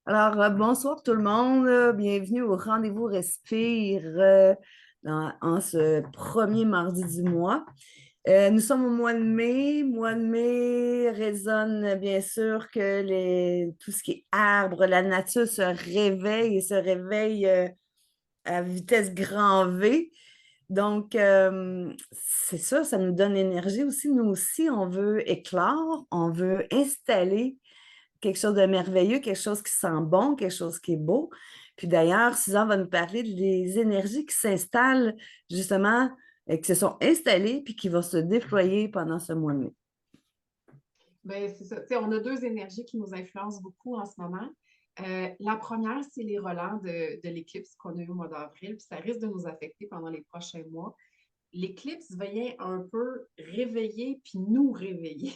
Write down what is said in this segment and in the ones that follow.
Bonsoir tout le monde. Bienvenue au Rendez-vous Respire en ce premier mardi du mois. Nous sommes au mois de mai. Mois de mai résonne bien sûr que tout ce qui est arbre, la nature se réveille et se réveille à vitesse grand V. Donc, c'est ça, ça nous donne l'énergie aussi. Nous aussi, on veut éclore, on veut installer quelque chose de merveilleux, quelque chose qui sent bon, quelque chose qui est beau. Puis d'ailleurs, Suzanne va nous parler des énergies qui s'installent justement, qui se sont installées puis qui vont se déployer pendant ce mois de mai. Ben, c'est ça. Tu sais, on a deux énergies qui nous influencent beaucoup en ce moment. La première, c'est les relents de l'éclipse qu'on a eu au mois d'avril, puis ça risque de nous affecter pendant les prochains mois. L'éclipse vient un peu réveiller puis nous réveiller,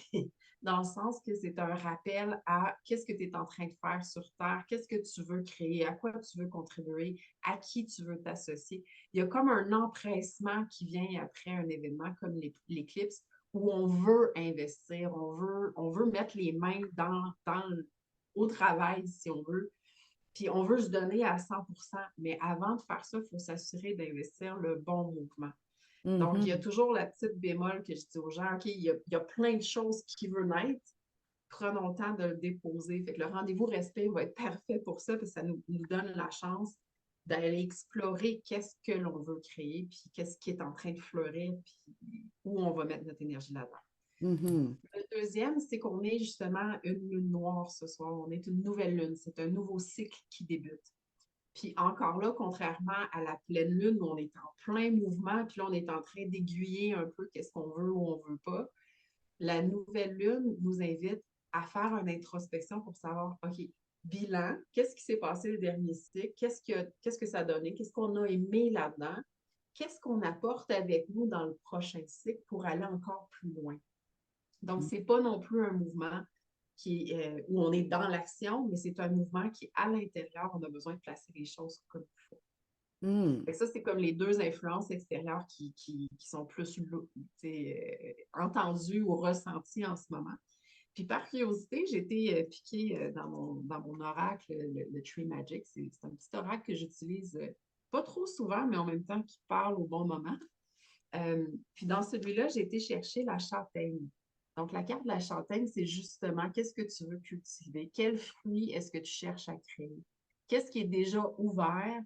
dans le sens que c'est un rappel à qu'est-ce que tu es en train de faire sur Terre, qu'est-ce que tu veux créer, à quoi tu veux contribuer, à qui tu veux t'associer. Il y a comme un empressement qui vient après un événement comme l'éclipse où on veut investir, on veut mettre les mains au travail, si on veut, puis on veut se donner à 100%. Mais avant de faire ça, il faut s'assurer d'investir le bon mouvement. Donc, il y a Mhm. toujours la petite bémol que je dis aux gens, OK, il y a plein de choses qui veulent naître, prenons le temps de le déposer. Fait que le rendez-vous respect va être parfait pour ça, parce que ça nous donne la chance d'aller explorer qu'est-ce que l'on veut créer, puis qu'est-ce qui est en train de fleurir, puis où on va mettre notre énergie là-dedans. Mhm. Le deuxième, c'est qu'on est justement une lune noire ce soir. On est une nouvelle lune. C'est un nouveau cycle qui débute. Puis encore là, contrairement à la pleine lune où on est en plein mouvement, puis là, on est en train d'aiguiller un peu qu'est-ce qu'on veut ou on ne veut pas, la nouvelle lune nous invite à faire une introspection pour savoir, OK, bilan, qu'est-ce qui s'est passé le dernier cycle, qu'est-ce que ça a donné, qu'est-ce qu'on a aimé là-dedans, qu'est-ce qu'on apporte avec nous dans le prochain cycle pour aller encore plus loin. Donc, ce n'est pas non plus un mouvement où on est dans l'action, mais c'est un mouvement qui, à l'intérieur, on a besoin de placer les choses comme il faut. Mhm. Fait que ça, c'est comme les deux influences extérieures qui sont plus entendues ou ressenties en ce moment. Puis par curiosité, j'ai été piquée dans mon oracle, le Tree Magic. C'est un petit oracle que j'utilise pas trop souvent, mais en même temps qui parle au bon moment. Puis dans celui-là, j'ai été chercher la châtaigne. Donc, la carte de la châtaigne, c'est justement qu'est-ce que tu veux cultiver, quel fruit est-ce que tu cherches à créer, qu'est-ce qui est déjà ouvert,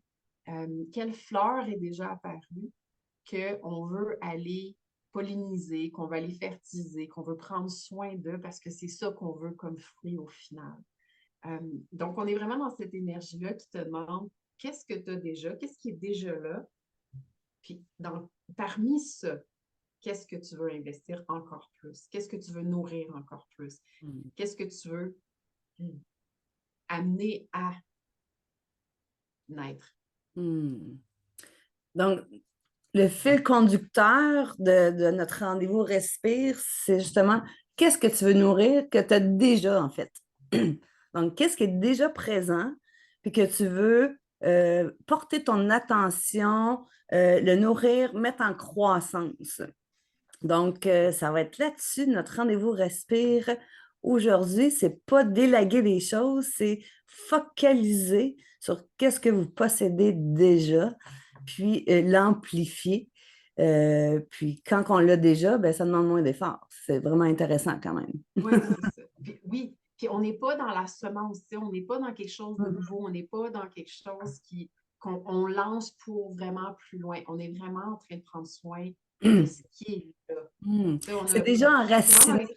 quelle fleur est déjà apparue, qu'on veut aller polliniser, qu'on va aller fertiliser, qu'on veut prendre soin d'eux parce que c'est ça qu'on veut comme fruit au final. Euh, donc, on est vraiment dans cette énergie-là qui te demande qu'est-ce que tu as déjà, qu'est-ce qui est déjà là, puis parmi ça, qu'est-ce que tu veux investir encore plus? Qu'est-ce que tu veux nourrir encore plus? Qu'est-ce que tu veux amener à naître? Mhm. Donc, le fil conducteur de notre rendez-vous Respire, c'est justement qu'est-ce que tu veux nourrir que tu as déjà en fait. Donc, qu'est-ce qui est déjà présent, puis que tu veux porter ton attention, le nourrir, mettre en croissance. Donc, ça va être là-dessus, notre rendez-vous Respire. Aujourd'hui, c'est pas d'élaguer les choses, c'est focaliser sur qu'est-ce que vous possédez déjà, puis l'amplifier. Puis quand on l'a déjà, ben, ça demande moins d'efforts. C'est vraiment intéressant quand même. Oui, c'est ça. Puis, oui, puis on n'est pas dans la semence, on n'est pas dans quelque chose de nouveau, on n'est pas dans quelque chose qu'on lance pour vraiment plus loin. On est vraiment en train de prendre soin de ce qui est là. C'est déjà Souvent dans enraciné.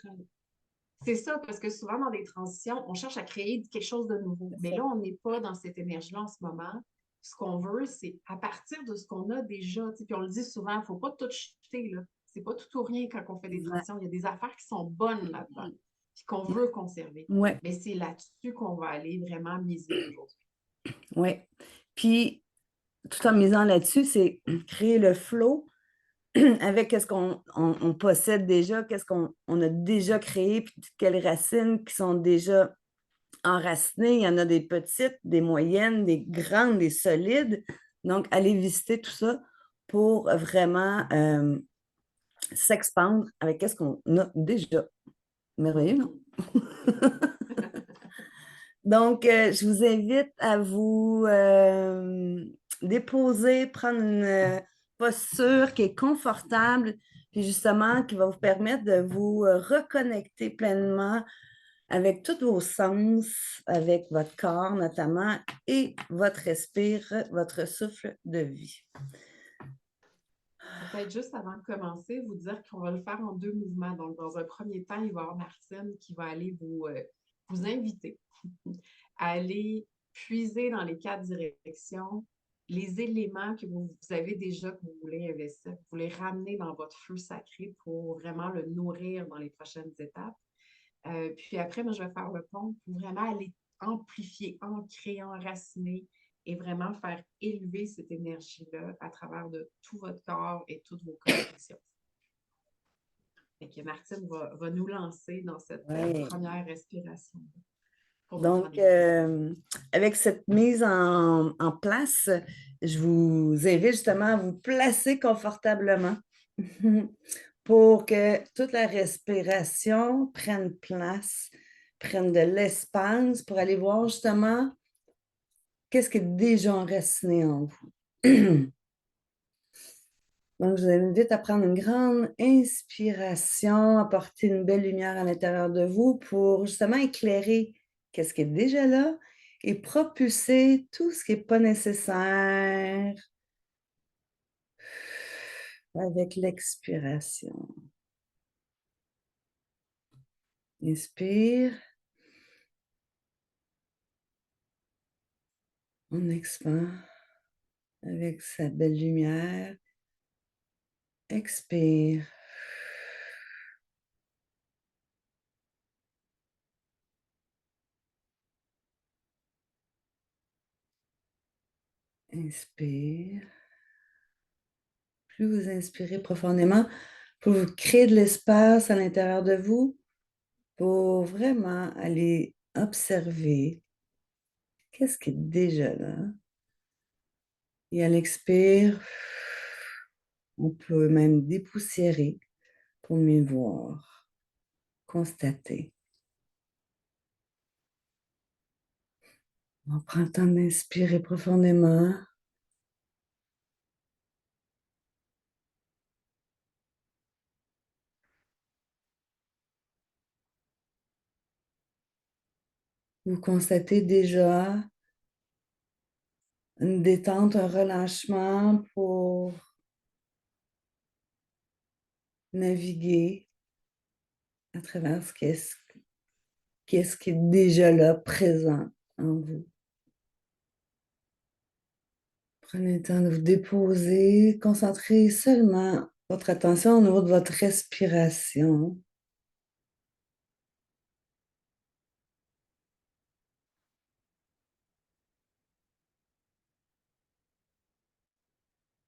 c'est ça, parce que souvent dans des transitions, on cherche à créer quelque chose de nouveau. Mais là, on n'est pas dans cette énergie-là en ce moment. Ce qu'on veut, c'est à partir de ce qu'on a déjà. Puis on le dit souvent, il ne faut pas tout jeter, là. C'est pas tout ou rien quand on fait des transitions. Il y a des affaires qui sont bonnes là-dedans, puis qu'on veut conserver. Oui, Mais c'est là-dessus qu'on va aller vraiment miser aujourd'hui. oui. Puis, tout en misant là-dessus, c'est créer le flow avec ce qu'on possède déjà, qu'est-ce qu'on a déjà créé, puis quelles racines qui sont déjà enracinées. Il y en a des petites, des moyennes, des grandes, des solides. Donc, aller visiter tout ça pour vraiment s'expandre avec ce qu'on a déjà. Merveilleux, non? C'est ça. Donc, je vous invite à vous déposer, prendre une posture qui est confortable, puis justement qui va vous permettre de vous reconnecter pleinement avec tous vos sens, avec votre corps notamment, et votre respire, votre souffle de vie. Peut-être juste avant de commencer, vous dire qu'on va le faire en deux mouvements. Donc, dans un premier temps, il va y avoir Martine qui va aller vous inviter à aller puiser dans les quatre directions les éléments que vous avez déjà, que vous voulez investir, que vous voulez ramener dans votre feu sacré pour vraiment le nourrir dans les prochaines étapes. Puis après, moi, je vais faire le pont pour vraiment aller amplifier, ancrer, enraciner et vraiment faire élever cette énergie-là à travers de tout votre corps et toutes vos connexions. Et que Martine va nous lancer dans cette Oui. première respiration pour notre Donc, rendez-vous. avec cette mise en place, je vous invite justement à vous placer confortablement pour que toute la respiration prenne place, prenne de l'espace pour aller voir justement qu'est-ce qui est déjà enraciné en vous. Donc, je vous invite à prendre une grande inspiration, apporter une belle lumière à l'intérieur de vous pour justement éclairer qu'est-ce qui est déjà là et propulser tout ce qui n'est pas nécessaire avec l'expiration. Inspire. On expand avec sa belle lumière. Expire. Inspire. Plus vous inspirez profondément, plus vous créez de l'espace à l'intérieur de vous pour vraiment aller observer qu'est-ce qui est déjà là. Et à l'expire, on peut même dépoussiérer pour mieux voir, constater. On prend le temps d'inspirer profondément. Vous constatez déjà une détente, un relâchement pour naviguer à travers qu'est-ce qui est déjà là, présent en vous. Prenez le temps de vous déposer, concentrez seulement votre attention au niveau de votre respiration.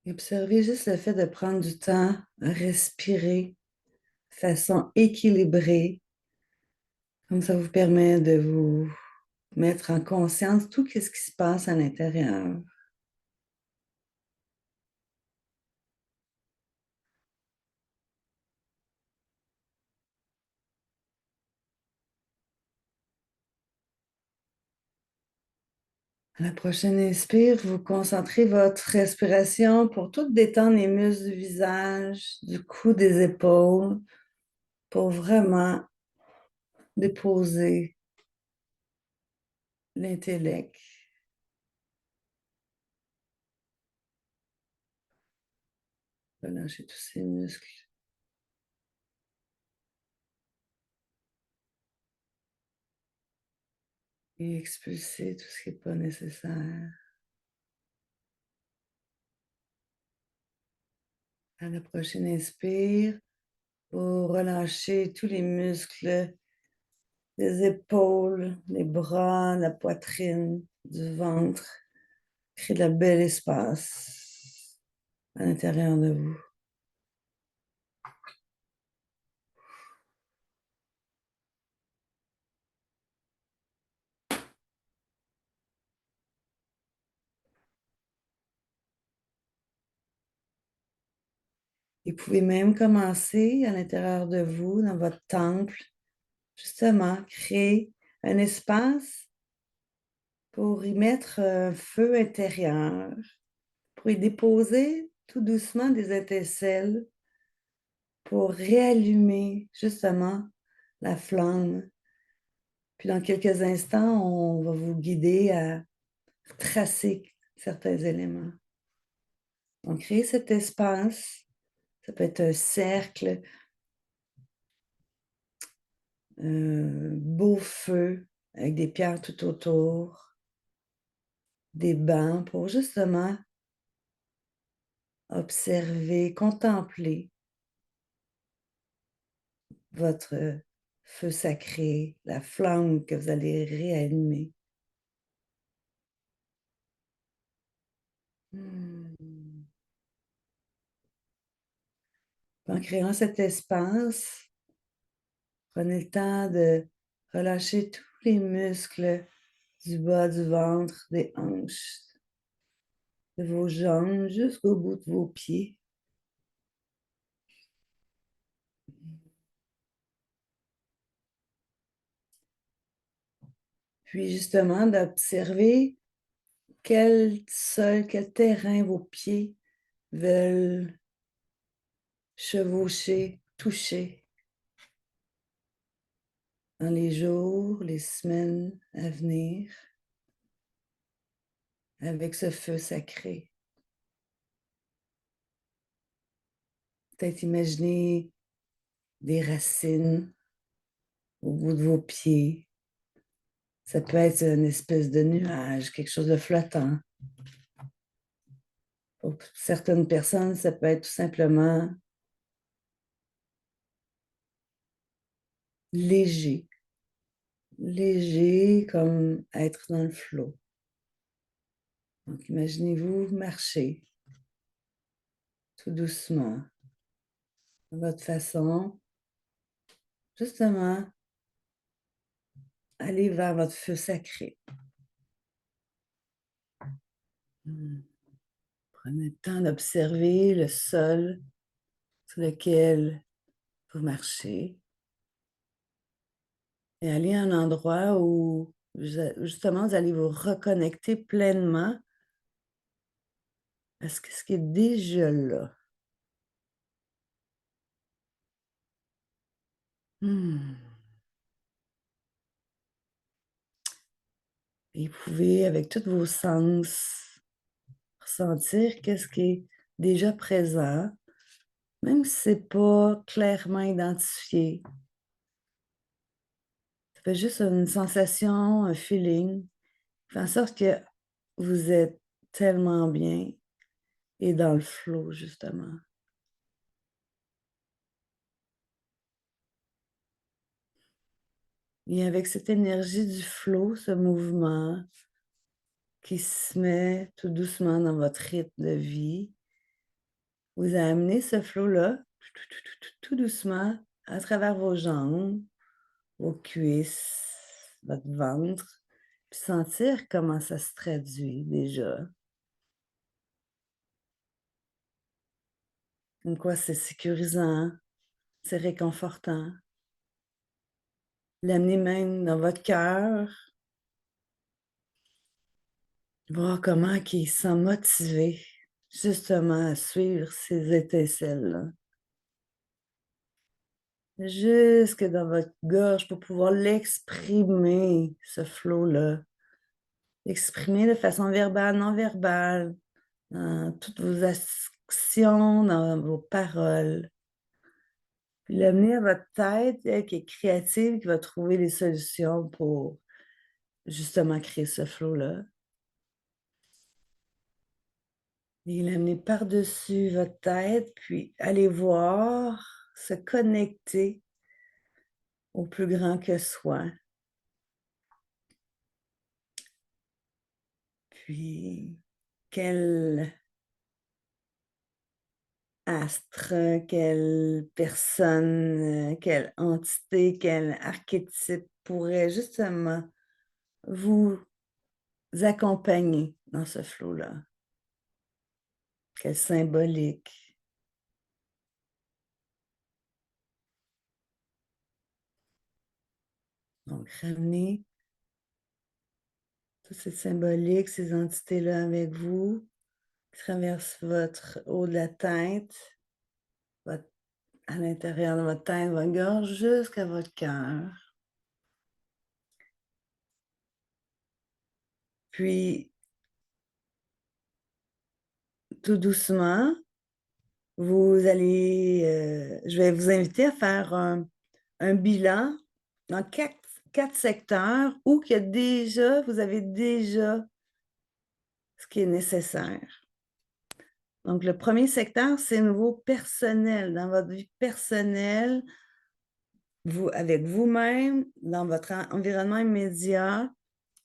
Et observez juste le fait de prendre du temps à respirer de façon équilibrée. Comme ça vous permet de vous mettre en conscience tout ce qui se passe à l'intérieur. À la prochaine inspire, vous concentrez votre respiration pour tout détendre les muscles du visage, du cou, des épaules, pour vraiment déposer l'intellect. Relâchez tous ces muscles et expulsez tout ce qui n'est pas nécessaire. À la prochaine inspire, vous relâchez tous les muscles des épaules, les bras, la poitrine, du ventre. Créez de la belle espace à l'intérieur de vous. Et vous pouvez même commencer à l'intérieur de vous, dans votre temple, justement, créer un espace pour y mettre un feu intérieur, pour y déposer tout doucement des étincelles pour réallumer justement la flamme. Puis dans quelques instants, on va vous guider à tracer certains éléments. Donc, créer cet espace, ça peut être un cercle, un beau feu avec des pierres tout autour, des bancs pour justement observer, contempler votre feu sacré, la flamme que vous allez réanimer. En créant cet espace, prenez le temps de relâcher tous les muscles du bas du ventre, des hanches, de vos jambes jusqu'au bout de vos pieds. Puis justement d'observer quel sol, quel terrain vos pieds veulent chevaucher, toucher dans les jours, les semaines à venir avec ce feu sacré. Peut-être imaginer des racines au bout de vos pieds. Ça peut être une espèce de nuage, quelque chose de flottant. Pour certaines personnes, ça peut être tout simplement léger. Léger comme être dans le flot. Donc, imaginez-vous marcher tout doucement, de votre façon, justement, aller vers votre feu sacré. Prenez le temps d'observer le sol sur lequel vous marchez et allez à un endroit où justement vous allez vous reconnecter pleinement à ce qui est déjà là. Et vous pouvez, avec tous vos sens, ressentir qu'est-ce qui est déjà présent, même si ce n'est pas clairement identifié. Ça fait juste une sensation, un feeling, qui fait en sorte que vous êtes tellement bien et dans le flow, justement. Et avec cette énergie du flow, ce mouvement qui se met tout doucement dans votre rythme de vie, vous amenez ce flow-là tout doucement à travers vos jambes, vos cuisses, votre ventre, puis sentir comment ça se traduit déjà. Comme quoi c'est sécurisant, c'est réconfortant. L'amener même dans votre cœur, voir comment ils sont motivés justement à suivre ces étincelles-là. Jusque dans votre gorge pour pouvoir l'exprimer, ce flow-là. L'exprimer de façon verbale, non verbale, dans toutes vos actions, dans vos paroles. Puis l'amener à votre tête, elle, qui est créative, qui va trouver les solutions pour justement créer ce flow-là. Et l'amener par-dessus votre tête, puis aller voir, se connecter au plus grand que soi. Puis, quel astre, quelle personne, quelle entité, quel archétype pourrait justement vous accompagner dans ce flot-là. Quelle symbolique. Donc, ramenez Tout c'est symbolique, ces entités-là avec vous, qui traversent votre haut de la tête, à l'intérieur de votre tête, votre gorge, jusqu'à votre cœur. Puis, tout doucement, je vais vous inviter à faire un bilan dans quatre secteurs où vous avez déjà ce qui est nécessaire. Donc, le premier secteur, c'est au niveau personnel, dans votre vie personnelle, avec vous-même, dans votre environnement immédiat.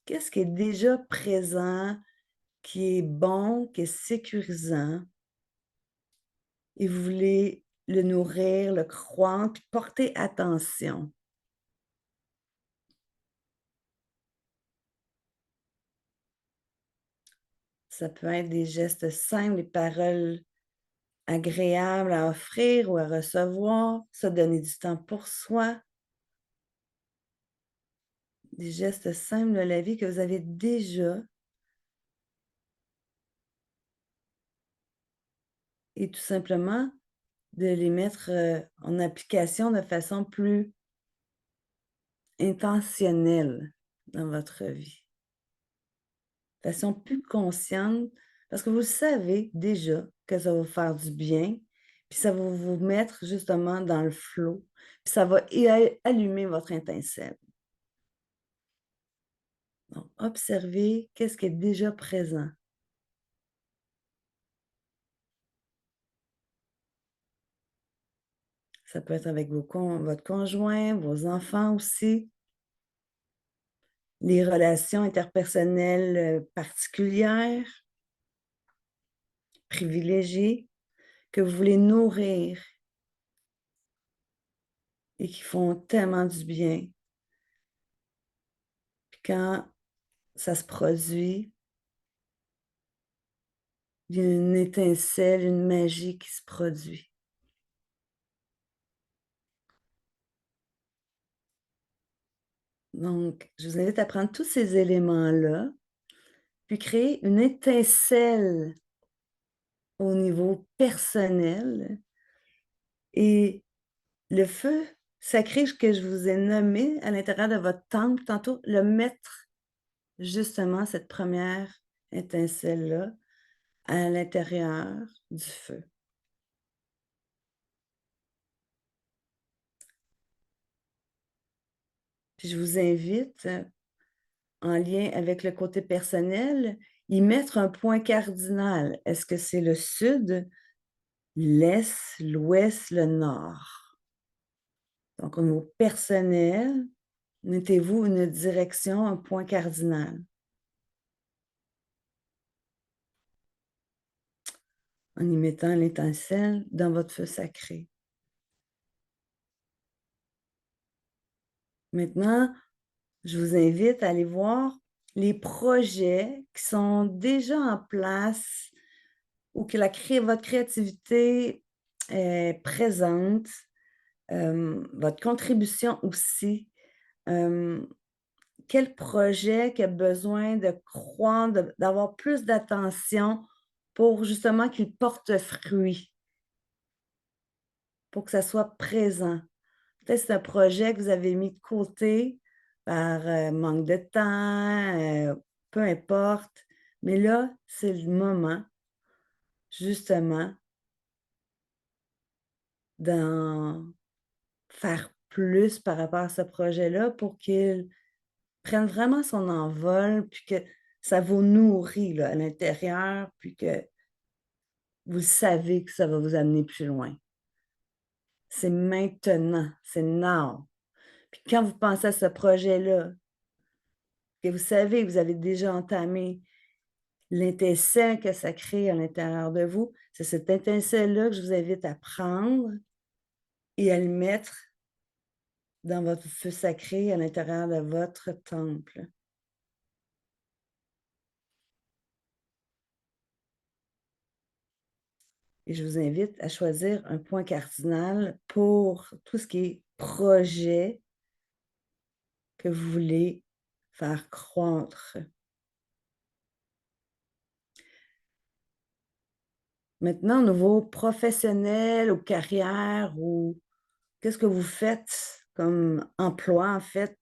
Qu'est-ce qui est déjà présent, qui est bon, qui est sécurisant? Et vous voulez le nourrir, le croître, puis porter attention. Ça peut être des gestes simples, des paroles agréables à offrir ou à recevoir, se donner du temps pour soi. Des gestes simples de la vie que vous avez déjà. Et tout simplement, de les mettre en application de façon plus intentionnelle dans votre vie. De façon plus consciente, parce que vous savez déjà que ça va vous faire du bien, puis ça va vous mettre justement dans le flot, puis ça va allumer votre étincelle. Donc, observez qu'est-ce qui est déjà présent. Ça peut être avec votre conjoint, vos enfants aussi. Les relations interpersonnelles particulières, privilégiées, que vous voulez nourrir et qui font tellement du bien. Puis quand ça se produit, il y a une étincelle, une magie qui se produit. Donc, je vous invite à prendre tous ces éléments-là, puis créer une étincelle au niveau personnel. Et le feu sacré que je vous ai nommé à l'intérieur de votre temple, tantôt, le mettre justement cette première étincelle-là à l'intérieur du feu. Puis je vous invite, en lien avec le côté personnel, y mettre un point cardinal. Est-ce que c'est le sud, l'est, l'ouest, le nord? Donc, au niveau personnel, mettez-vous une direction, un point cardinal. En y mettant l'étincelle dans votre feu sacré. Maintenant, je vous invite à aller voir les projets qui sont déjà en place ou que votre créativité est présente, votre contribution aussi. Quel projet qui a besoin de croître, d'avoir plus d'attention pour justement qu'il porte fruit, pour que ça soit présent. Peut-être que c'est un projet que vous avez mis de côté par manque de temps, peu importe. Mais là, c'est le moment, justement, d'en faire plus par rapport à ce projet-là pour qu'il prenne vraiment son envol, puis que ça vous nourrit là, à l'intérieur, puis que vous savez que ça va vous amener plus loin. C'est maintenant, c'est now. Puis quand vous pensez à ce projet-là, que vous savez que vous avez déjà entamé l'étincelle que ça crée à l'intérieur de vous, c'est cette étincelle-là que je vous invite à prendre et à le mettre dans votre feu sacré à l'intérieur de votre temple. Et je vous invite à choisir un point cardinal pour tout ce qui est projet que vous voulez faire croître. Maintenant, au niveau professionnel ou carrière, ou qu'est-ce que vous faites comme emploi, en fait,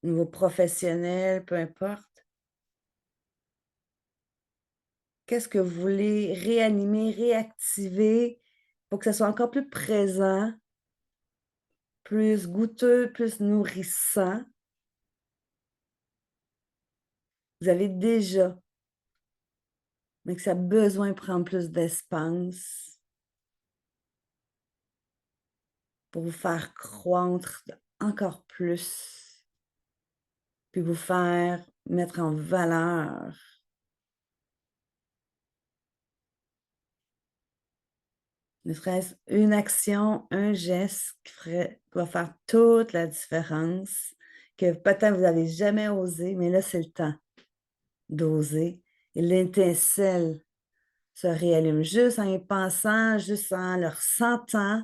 au niveau professionnel, peu importe. Qu'est-ce que vous voulez réanimer, réactiver pour que ça soit encore plus présent, plus goûteux, plus nourrissant? Vous avez déjà, mais que ça a besoin de prendre plus d'espace pour vous faire croître encore plus, puis vous faire mettre en valeur. Ne serait-ce une action, un geste qui va faire toute la différence, que peut-être vous n'avez jamais osé, mais là, c'est le temps d'oser. Et l'étincelle se réallume juste en y pensant, juste en le ressentant,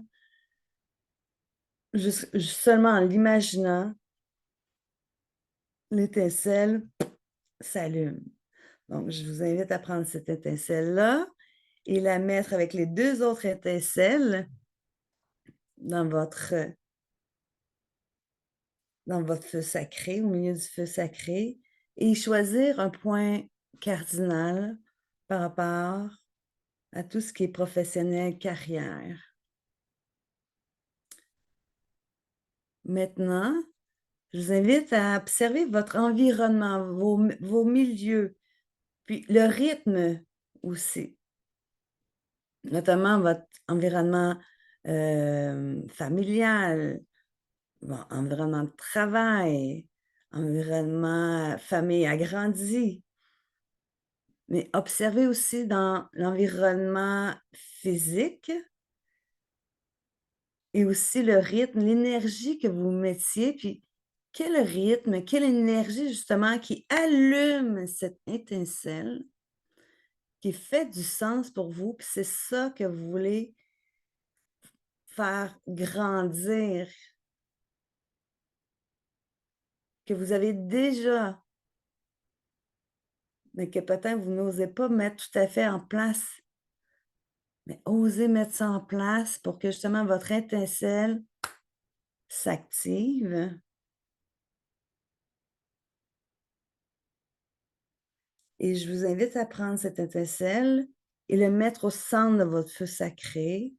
juste seulement en l'imaginant, l'étincelle s'allume. Donc, je vous invite à prendre cette étincelle-là et la mettre avec les deux autres étincelles dans votre feu sacré, au milieu du feu sacré, et choisir un point cardinal par rapport à tout ce qui est professionnel, carrière. Maintenant, je vous invite à observer votre environnement, vos milieux, puis le rythme aussi, notamment votre environnement familial, environnement de travail, environnement famille agrandie. Mais observez aussi dans l'environnement physique et aussi le rythme, l'énergie que vous mettiez, puis quel rythme, quelle énergie justement qui allume cette étincelle, qui fait du sens pour vous, puis c'est ça que vous voulez faire grandir, que vous avez déjà, mais que peut-être vous n'osez pas mettre tout à fait en place. Mais osez mettre ça en place pour que justement votre étincelle s'active. Et je vous invite à prendre cette étincelle et le mettre au centre de votre feu sacré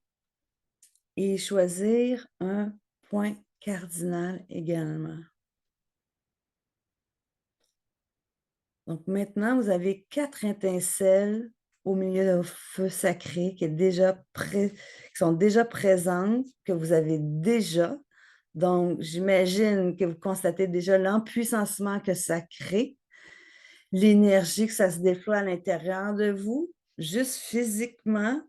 et choisir un point cardinal également. Donc maintenant, vous avez 4 étincelles au milieu de votre feu sacré qui sont déjà présentes, que vous avez déjà. Donc, j'imagine que vous constatez déjà l'empuissancement que ça crée, l'énergie que ça se déploie à l'intérieur de vous, juste physiquement,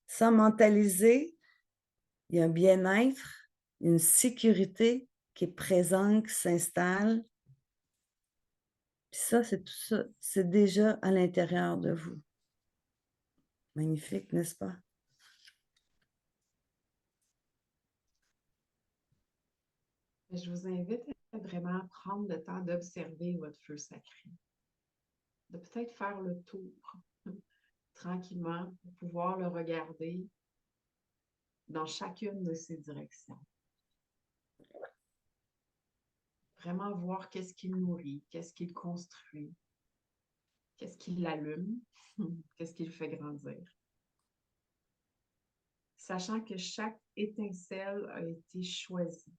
sans mentaliser. Il y a un bien-être, une sécurité qui est présente, qui s'installe. Puis ça, c'est tout ça, c'est déjà à l'intérieur de vous. Magnifique, n'est-ce pas? Je vous invite à vraiment prendre le temps d'observer votre feu sacré, de peut-être faire le tour tranquillement pour pouvoir le regarder dans chacune de ces directions. Vraiment voir qu'est-ce qu'il nourrit, qu'est-ce qu'il construit, qu'est-ce qui l'allume, qu'est-ce qui le fait grandir. Sachant que chaque étincelle a été choisie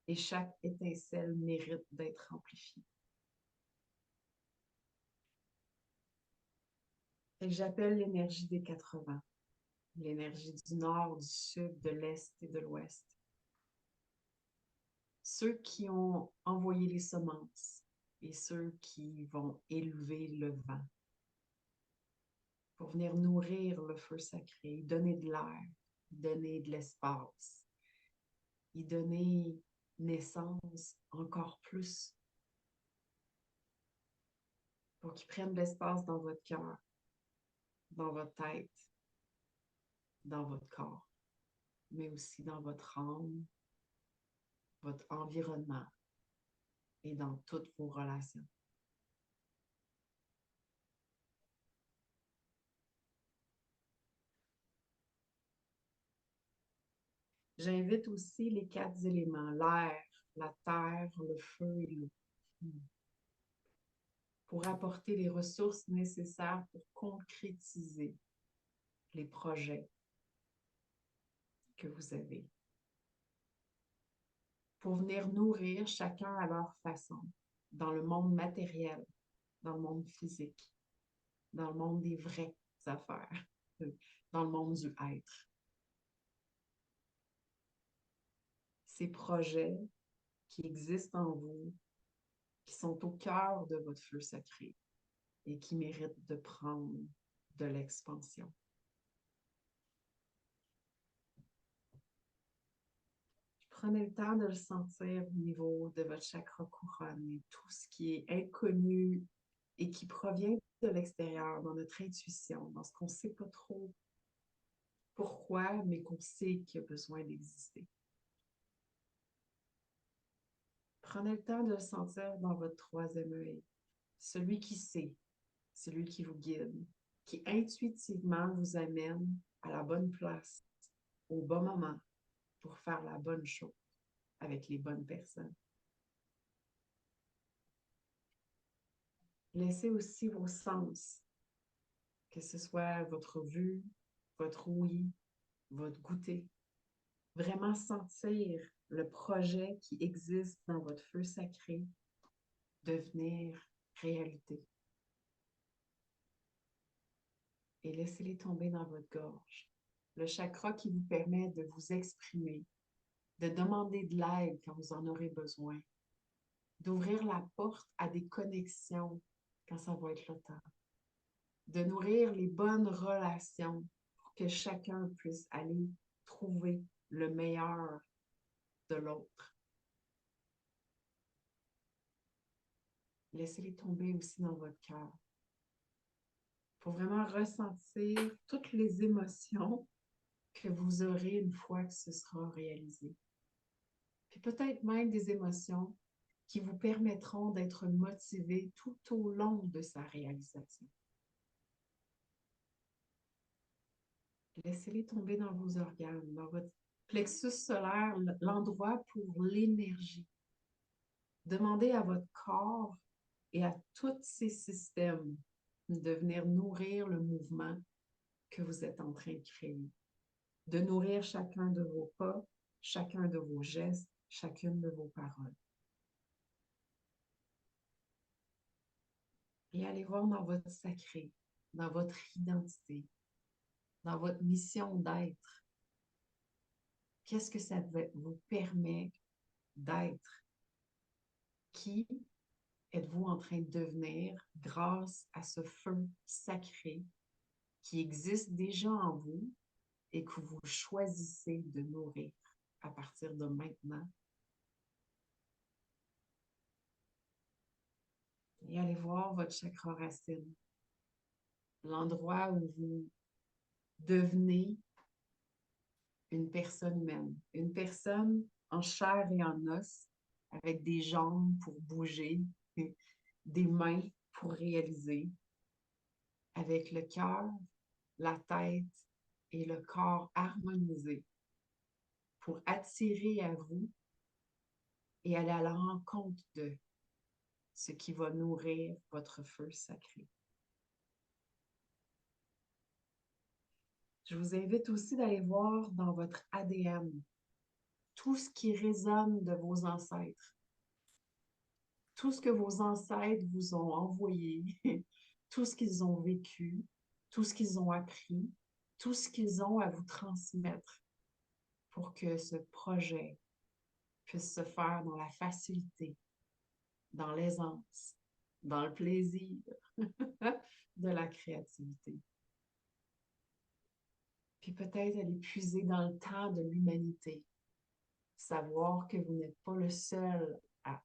et chaque étincelle mérite d'être amplifiée. J'appelle l'énergie des 80, l'énergie du nord, du sud, de l'est et de l'ouest. Ceux qui ont envoyé les semences et ceux qui vont élever le vent pour venir nourrir le feu sacré, donner de l'air, donner de l'espace, y donner naissance encore plus pour qu'ils prennent de l'espace dans votre cœur, dans votre tête, dans votre corps, mais aussi dans votre âme, votre environnement et dans toutes vos relations. J'invite aussi les 4 éléments, l'air, la terre, le feu et l'eau, pour apporter les ressources nécessaires pour concrétiser les projets que vous avez, pour venir nourrir chacun à leur façon, dans le monde matériel, dans le monde physique, dans le monde des vraies affaires, dans le monde du être. Ces projets qui existent en vous, qui sont au cœur de votre feu sacré et qui méritent de prendre de l'expansion. Prenez le temps de le sentir au niveau de votre chakra couronne, tout ce qui est inconnu et qui provient de l'extérieur, dans notre intuition, dans ce qu'on ne sait pas trop pourquoi, mais qu'on sait qu'il y a besoin d'exister. Prenez le temps de le sentir dans votre 3e œil, celui qui sait, celui qui vous guide, qui intuitivement vous amène à la bonne place, au bon moment, pour faire la bonne chose avec les bonnes personnes. Laissez aussi vos sens, que ce soit votre vue, votre ouïe, votre goûter, vraiment sentir le projet qui existe dans votre feu sacré devenir réalité. Et laissez-les tomber dans votre gorge. Le chakra qui vous permet de vous exprimer, de demander de l'aide quand vous en aurez besoin, d'ouvrir la porte à des connexions quand ça va être le temps, de nourrir les bonnes relations pour que chacun puisse aller trouver le meilleur de l'autre. Laissez-les tomber aussi dans votre cœur. Il faut vraiment ressentir toutes les émotions que vous aurez une fois que ce sera réalisé. Puis peut-être même des émotions qui vous permettront d'être motivé tout au long de sa réalisation. Laissez-les tomber dans vos organes, dans votre plexus solaire, l'endroit pour l'énergie. Demandez à votre corps et à tous ces systèmes de venir nourrir le mouvement que vous êtes en train de créer, de nourrir chacun de vos pas, chacun de vos gestes, chacune de vos paroles. Et allez voir dans votre sacré, dans votre identité, dans votre mission d'être. Qu'est-ce que ça vous permet d'être? Qui êtes-vous en train de devenir grâce à ce feu sacré qui existe déjà en vous et que vous choisissez de nourrir à partir de maintenant? Et allez voir votre chakra racine, l'endroit où vous devenez une personne humaine, une personne en chair et en os, avec des jambes pour bouger, des mains pour réaliser, avec le cœur, la tête et le corps harmonisés pour attirer à vous et aller à la rencontre de ce qui va nourrir votre feu sacré. Je vous invite aussi d'aller voir dans votre ADN tout ce qui résonne de vos ancêtres, tout ce que vos ancêtres vous ont envoyé, tout ce qu'ils ont vécu, tout ce qu'ils ont appris, tout ce qu'ils ont à vous transmettre pour que ce projet puisse se faire dans la facilité, dans l'aisance, dans le plaisir de la créativité. Puis peut-être aller puiser dans le temps de l'humanité, savoir que vous n'êtes pas le seul à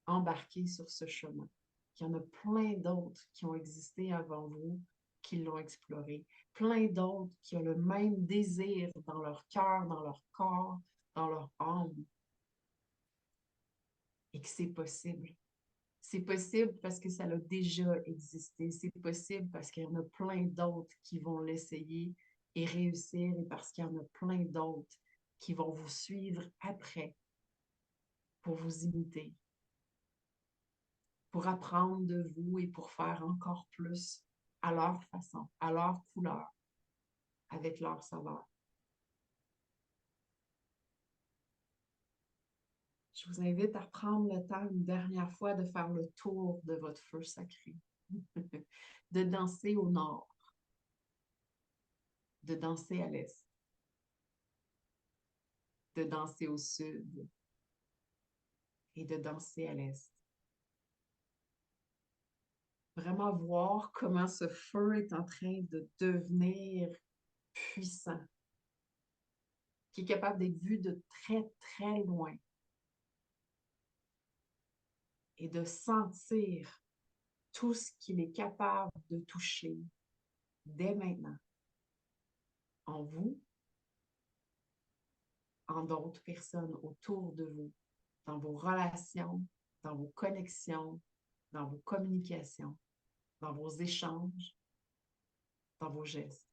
embarquer sur ce chemin, qu'il y en a plein d'autres qui ont existé avant vous, qui l'ont exploré, plein d'autres qui ont le même désir dans leur cœur, dans leur corps, dans leur âme, et que c'est possible. C'est possible parce que ça a déjà existé. C'est possible parce qu'il y en a plein d'autres qui vont l'essayer et réussir et parce qu'il y en a plein d'autres qui vont vous suivre après pour vous imiter, pour apprendre de vous et pour faire encore plus à leur façon, à leur couleur, avec leur saveur. Je vous invite à prendre le temps une dernière fois de faire le tour de votre feu sacré, de danser au nord, de danser à l'est, de danser au sud et de danser à l'est. Vraiment voir comment ce feu est en train de devenir puissant, qui est capable d'être vu de très, très loin et de sentir tout ce qu'il est capable de toucher dès maintenant en vous, en d'autres personnes autour de vous, dans vos relations, dans vos connexions, dans vos communications, dans vos échanges, dans vos gestes.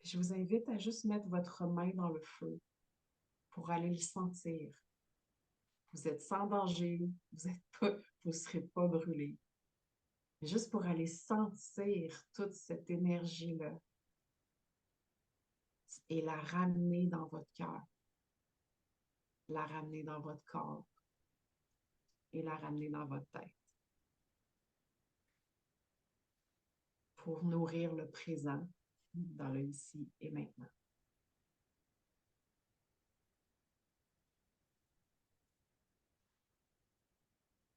Je vous invite à juste mettre votre main dans le feu pour aller le sentir. Vous êtes sans danger, vous ne serez pas brûlé. Juste pour aller sentir toute cette énergie-là et la ramener dans votre cœur, la ramener dans votre corps et la ramener dans votre tête. Pour nourrir le présent dans le ici et maintenant.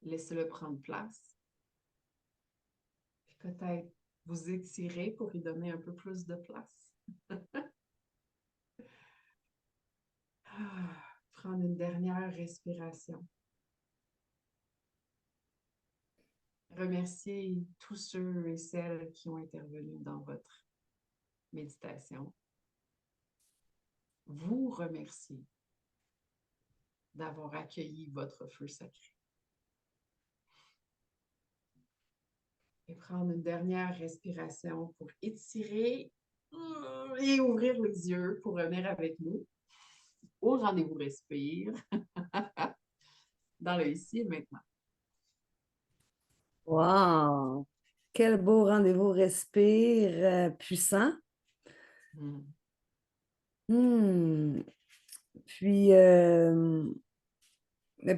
Laissez-le prendre place. Puis peut-être vous étirer pour y donner un peu plus de place. Prendre une dernière respiration. Remerciez tous ceux et celles qui ont intervenu dans votre méditation. Vous remerciez d'avoir accueilli votre feu sacré. Et prendre une dernière respiration pour étirer et ouvrir les yeux pour revenir avec nous au rendez-vous respire dans le ici et maintenant. Wow! Quel beau rendez-vous respire puissant. Mm. Hmm. Puis, mais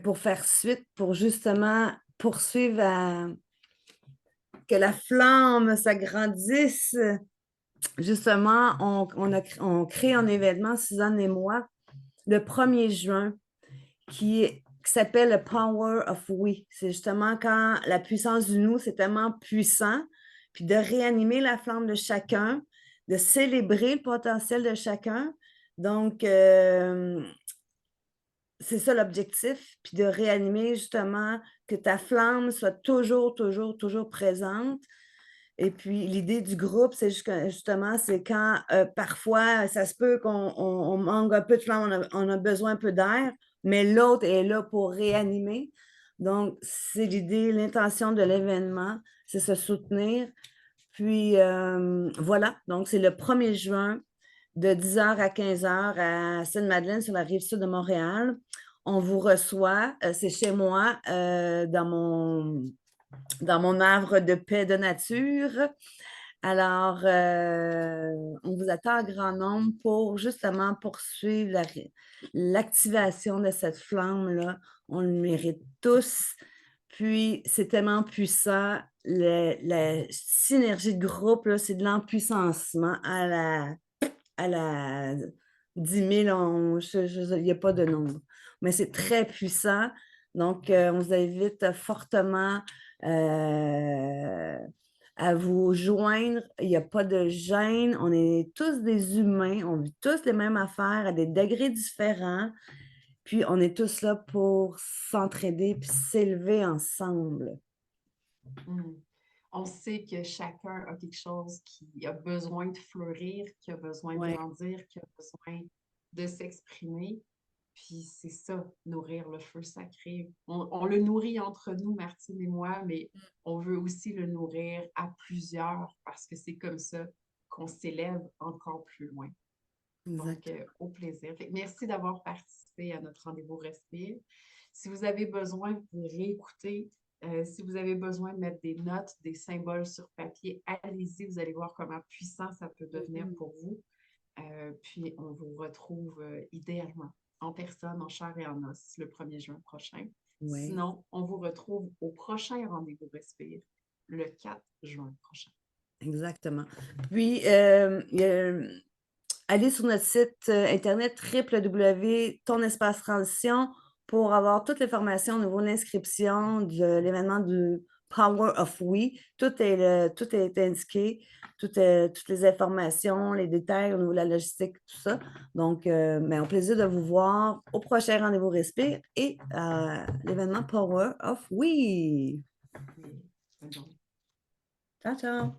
pour faire suite, pour justement poursuivre que la flamme s'agrandisse, justement, on crée un événement, Suzanne et moi, le 1er juin, qui s'appelle le Power of We. C'est justement quand la puissance du nous, c'est tellement puissant, puis de réanimer la flamme de chacun, de célébrer le potentiel de chacun. Donc, c'est ça l'objectif, puis de réanimer justement que ta flamme soit toujours, toujours, toujours présente. Et puis, l'idée du groupe, c'est justement, c'est quand parfois, ça se peut qu'on manque un peu de flamme, on a besoin un peu d'air, mais l'autre est là pour réanimer. Donc, c'est l'idée, l'intention de l'événement, c'est se soutenir. Puis, voilà, donc c'est le 1er juin de 10h à 15h à Sainte-Madeleine sur la rive sud de Montréal. On vous reçoit, c'est chez moi, dans mon havre de paix de nature. Alors, on vous attend en grand nombre pour justement poursuivre l'activation de cette flamme-là. On le mérite tous. Puis, c'est tellement puissant. La synergie de groupe, c'est de l'empuissancement à la 10 000. Il n'y a pas de nombre. Mais c'est très puissant. Donc, on vous invite fortement à vous joindre. Il n'y a pas de gêne. On est tous des humains. On vit tous les mêmes affaires à des degrés différents. Puis, on est tous là pour s'entraider puis s'élever ensemble. Mm. On sait que chacun a quelque chose qui a besoin de fleurir, qui a besoin de Ouais. grandir, qui a besoin de s'exprimer. Puis c'est ça, nourrir le feu sacré. On le nourrit entre nous, Martine et moi, mais on veut aussi le nourrir à plusieurs parce que c'est comme ça qu'on s'élève encore plus loin. Donc, Exact. au plaisir. Fait que merci d'avoir participé à notre rendez-vous Respire. Si vous avez besoin de réécouter, si vous avez besoin de mettre des notes, des symboles sur papier, allez-y, vous allez voir comment puissant ça peut devenir pour vous. Puis, on vous retrouve idéalement en personne, en chair et en os, le 1er juin prochain. Oui. Sinon, on vous retrouve au prochain rendez-vous Respire, le 4 juin prochain. Exactement. Puis, allez sur notre site internet www.tonespace-transition pour avoir toutes les formations au niveau de l'inscription de l'événement du Power of We. Tout est indiqué, toutes les informations, les détails au niveau de la logistique, tout ça. Donc, mais au plaisir de vous voir au prochain rendez-vous Respire et à l'événement Power of We. Bonne journée. Ciao, ciao!